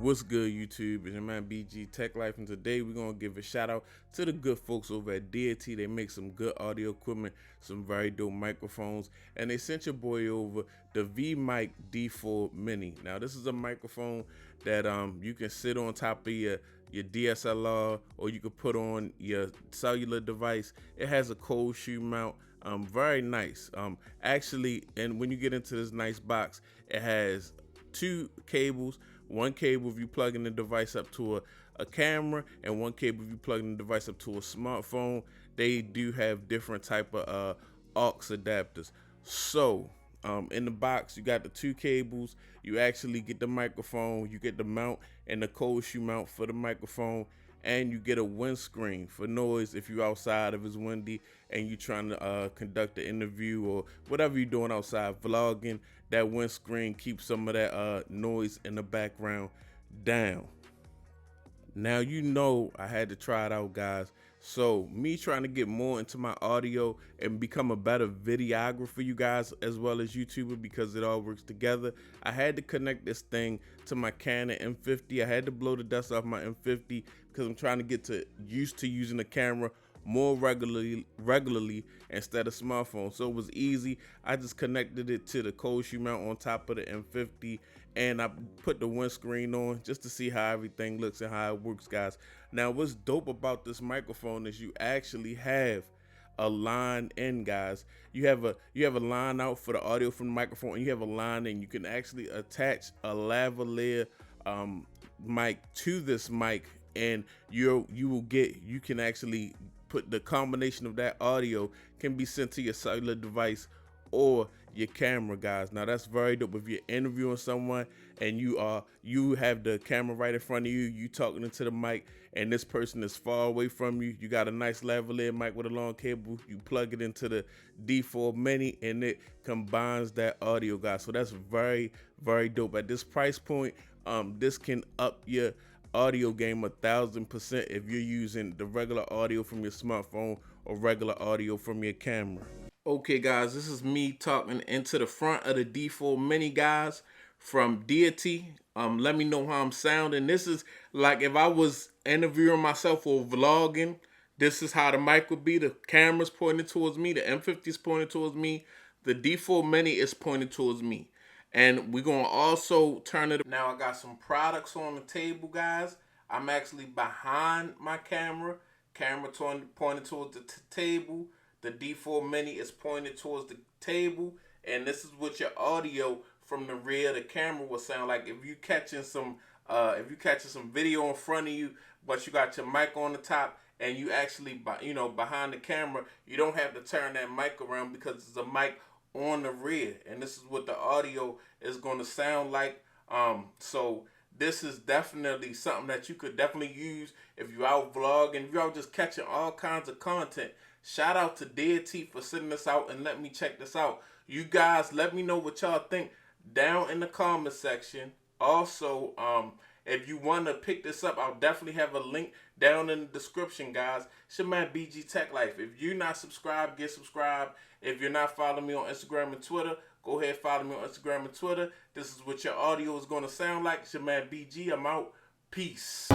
What's good, YouTube? It's your man BG Tech Life, and today we're gonna give a shout out to the good folks over at Deity. They make some good audio equipment, some very dope microphones, and they sent your boy over the V-Mic D4 Mini. Now, this is a microphone that you can sit on top of your DSLR, or you could put on your cellular device. It has a cold shoe mount. Very nice. Actually, and when you get into this nice box, it has two cables. One cable if you plug in the device up to a camera, and one cable if you plug in the device up to a smartphone. They do have different type of aux adapters. So in the box, you got the two cables. You actually get the microphone, you get the mount and the cold shoe mount for the microphone, and you get a windscreen for noise if you're outside, if it's windy and you're trying to conduct an interview or whatever you're doing outside, vlogging. That windscreen keeps some of that noise in the background down. Now, you know, I had to try it out, guys. So me trying to get more into my audio and become a better videographer, you guys, as well as YouTuber, because it all works together, I had to connect this thing to my Canon M50. I had to blow the dust off my M50 because I'm trying to get used to using the camera more regularly instead of smartphone. So it was easy. I just connected it to the cold shoe mount on top of the M50, and I put the windscreen on just to see how everything looks and how it works, guys. Now, what's dope about this microphone is you actually have a line in, guys. You have a line out for the audio from the microphone, and you have a line in. You can actually attach a lavalier mic to this mic, and you can actually put the combination of that audio can be sent to your cellular device or your camera, guys. Now, that's very dope. If you're interviewing someone and you have the camera right in front of you, you talking into the mic, and this person is far away from you, you got a nice lavalier mic with a long cable, you plug it into the D4 Mini, and it combines that audio, guys. So that's very, very dope. At this price point, this can up your audio game 1000% if you're using the regular audio from your smartphone or regular audio from your camera. Okay, guys, this is me talking into the front of the D4 Mini, guys, from Deity. Let me know how I'm sounding. This is like if I was interviewing myself or vlogging. This is how the mic would be. The camera's pointed towards me. The M50 is pointed towards me. The D4 Mini is pointed towards me. And we're going to also turn it. Now, I got some products on the table, guys. I'm actually behind my camera. Camera pointed towards the table. The D4 Mini is pointed towards the table. And this is what your audio from the rear of the camera will sound like. If you catching some video in front of you, but you got your mic on the top, and you actually, behind the camera, you don't have to turn that mic around because it's a mic on the rear, and this is what the audio is going to sound like. So this is definitely something that you could definitely use if you're out vlogging, if you're out just catching all kinds of content. Shout out to Deity for sending this out and let me check this out. You guys, let me know what y'all think down in the comment section. Also, if you want to pick this up, I'll definitely have a link down in the description, guys. It's your man BG Tech Life. If you're not subscribed, get subscribed. If you're not following me on Instagram and Twitter, go ahead, follow me on Instagram and Twitter. This is what your audio is going to sound like. It's your man BG. I'm out. Peace.